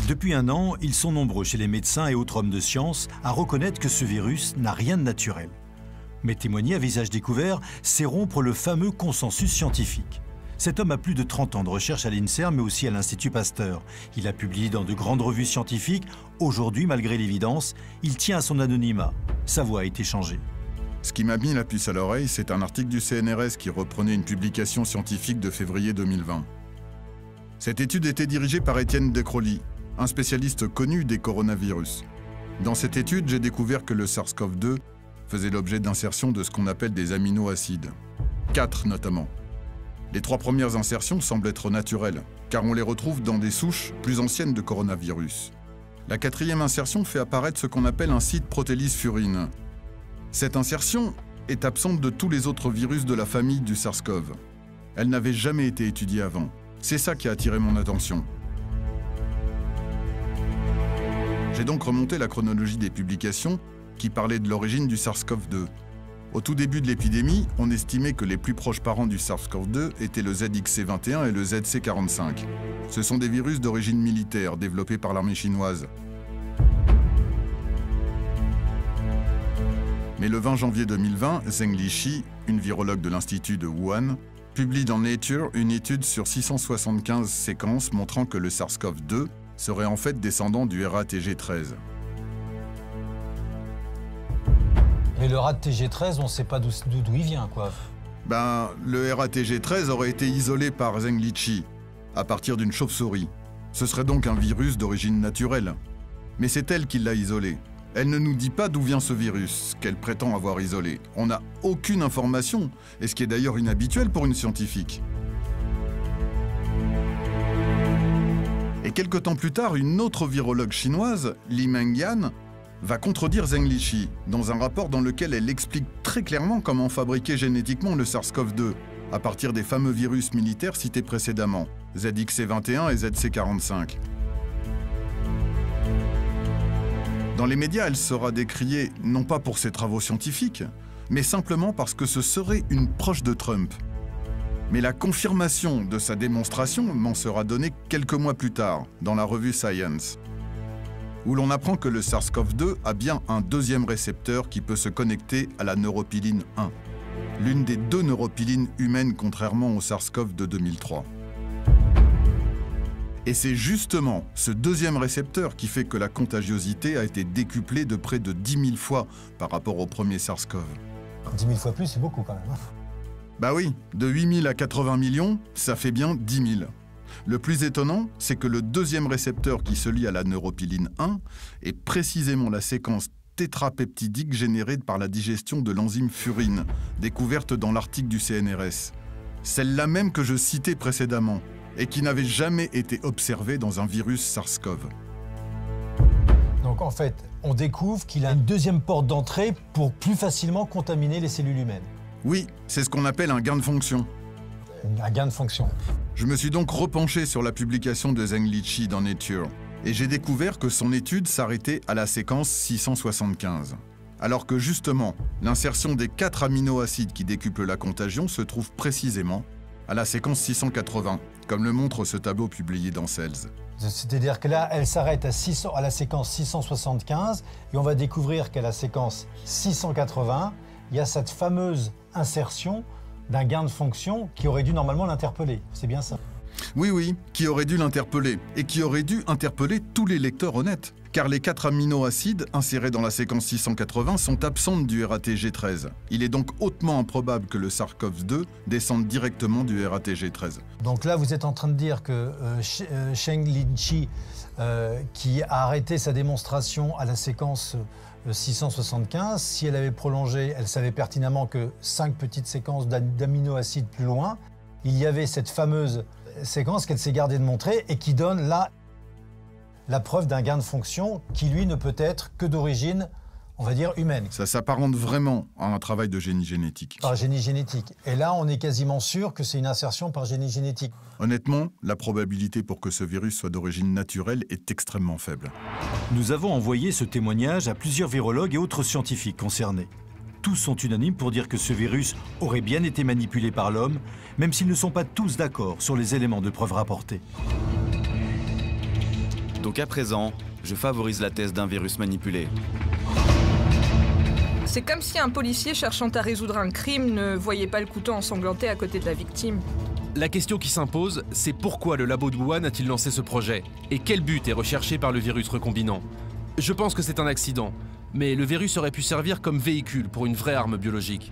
Depuis un an, ils sont nombreux chez les médecins et autres hommes de science à reconnaître que ce virus n'a rien de naturel. Mais témoigner à visage découvert, c'est rompre le fameux consensus scientifique. Cet homme a plus de 30 ans de recherche à l'INSERM, mais aussi à l'Institut Pasteur. Il a publié dans de grandes revues scientifiques. Aujourd'hui, malgré l'évidence, il tient à son anonymat. Sa voix a été changée. Ce qui m'a mis la puce à l'oreille, c'est un article du CNRS qui reprenait une publication scientifique de février 2020. Cette étude était dirigée par Étienne Decroly, un spécialiste connu des coronavirus. Dans cette étude, j'ai découvert que le SARS-CoV-2 faisait l'objet d'insertions de ce qu'on appelle des aminoacides. 4 notamment. Les 3 premières insertions semblent être naturelles, car on les retrouve dans des souches plus anciennes de coronavirus. La 4e insertion fait apparaître ce qu'on appelle un site protélise furine. Cette insertion est absente de tous les autres virus de la famille du SARS-CoV. Elle n'avait jamais été étudiée avant. C'est ça qui a attiré mon attention. J'ai donc remonté la chronologie des publications qui parlaient de l'origine du SARS-CoV-2. Au tout début de l'épidémie, on estimait que les plus proches parents du SARS-CoV-2 étaient le ZXC21 et le ZC45. Ce sont des virus d'origine militaire développés par l'armée chinoise. Mais le 20 janvier 2020, Zheng Liqi, une virologue de l'Institut de Wuhan, publie dans Nature une étude sur 675 séquences montrant que le SARS-CoV-2 serait en fait descendant du RATG13. Mais le RATG13, on ne sait pas d'où il vient, quoi. Le RATG13 aurait été isolé par Zheng Liqi à partir d'une chauve-souris. Ce serait donc un virus d'origine naturelle. Mais c'est elle qui l'a isolé. Elle ne nous dit pas d'où vient ce virus, qu'elle prétend avoir isolé. On n'a aucune information, et ce qui est d'ailleurs inhabituel pour une scientifique. Et quelque temps plus tard, une autre virologue chinoise, Li Mengyan, va contredire Zheng Liqi dans un rapport dans lequel elle explique très clairement comment fabriquer génétiquement le SARS-CoV-2 à partir des fameux virus militaires cités précédemment, ZXC21 et ZC45. Dans les médias, elle sera décriée non pas pour ses travaux scientifiques, mais simplement parce que ce serait une proche de Trump. Mais la confirmation de sa démonstration m'en sera donnée quelques mois plus tard, dans la revue Science, où l'on apprend que le SARS-CoV-2 a bien un 2e récepteur qui peut se connecter à la neuropiline 1, l'une des 2 neuropilines humaines contrairement au SARS-CoV de 2003. Et c'est justement ce 2e récepteur qui fait que la contagiosité a été décuplée de près de 10 000 fois par rapport au premier SARS-CoV. 10 000 fois plus, c'est beaucoup quand même. Bah oui, de 8 000 à 80 millions, ça fait bien 10 000. Le plus étonnant, c'est que le 2e récepteur qui se lie à la neuropiline 1 est précisément la séquence tétrapeptidique générée par la digestion de l'enzyme furine, découverte dans l'article du CNRS. Celle-là même que je citais précédemment, et qui n'avait jamais été observée dans un virus SARS-CoV. Donc en fait, on découvre qu'il a une 2e porte d'entrée pour plus facilement contaminer les cellules humaines. Oui, c'est ce qu'on appelle un gain de fonction. Un gain de fonction. Je me suis donc repenché sur la publication de Zheng Liqi dans Nature, et j'ai découvert que son étude s'arrêtait à la séquence 675. Alors que justement, l'insertion des 4 aminoacides qui décuplent la contagion se trouve précisément à la séquence 680, comme le montre ce tableau publié dans Cells. C'est-à-dire que là, elle s'arrête à la séquence 675, et on va découvrir qu'à la séquence 680, il y a cette fameuse insertion d'un gain de fonction qui aurait dû normalement l'interpeller. C'est bien ça? Oui, qui aurait dû l'interpeller, et qui aurait dû interpeller tous les lecteurs honnêtes, car les 4 aminoacides insérés dans la séquence 680 sont absentes du RATG13. Il est donc hautement improbable que le SARS-CoV-2 descende directement du RATG13. Donc là, vous êtes en train de dire que Zheng Liqi, qui a arrêté sa démonstration à la séquence 675, si elle avait prolongé, elle savait pertinemment que 5 petites séquences d'aminoacides plus loin, il y avait cette fameuse séquence qu'elle s'est gardée de montrer et qui donne là la preuve d'un gain de fonction qui, lui, ne peut être que d'origine, on va dire, humaine. Ça s'apparente vraiment à un travail de génie génétique. Par génie génétique. Et là, on est quasiment sûr que c'est une insertion par génie génétique. Honnêtement, la probabilité pour que ce virus soit d'origine naturelle est extrêmement faible. Nous avons envoyé ce témoignage à plusieurs virologues et autres scientifiques concernés. Tous sont unanimes pour dire que ce virus aurait bien été manipulé par l'homme, même s'ils ne sont pas tous d'accord sur les éléments de preuve rapportés. Donc à présent, je favorise la thèse d'un virus manipulé. C'est comme si un policier cherchant à résoudre un crime ne voyait pas le couteau ensanglanté à côté de la victime. La question qui s'impose, c'est pourquoi le labo de Wuhan a-t-il lancé ce projet? Et quel but est recherché par le virus recombinant? Je pense que c'est un accident, mais le virus aurait pu servir comme véhicule pour une vraie arme biologique.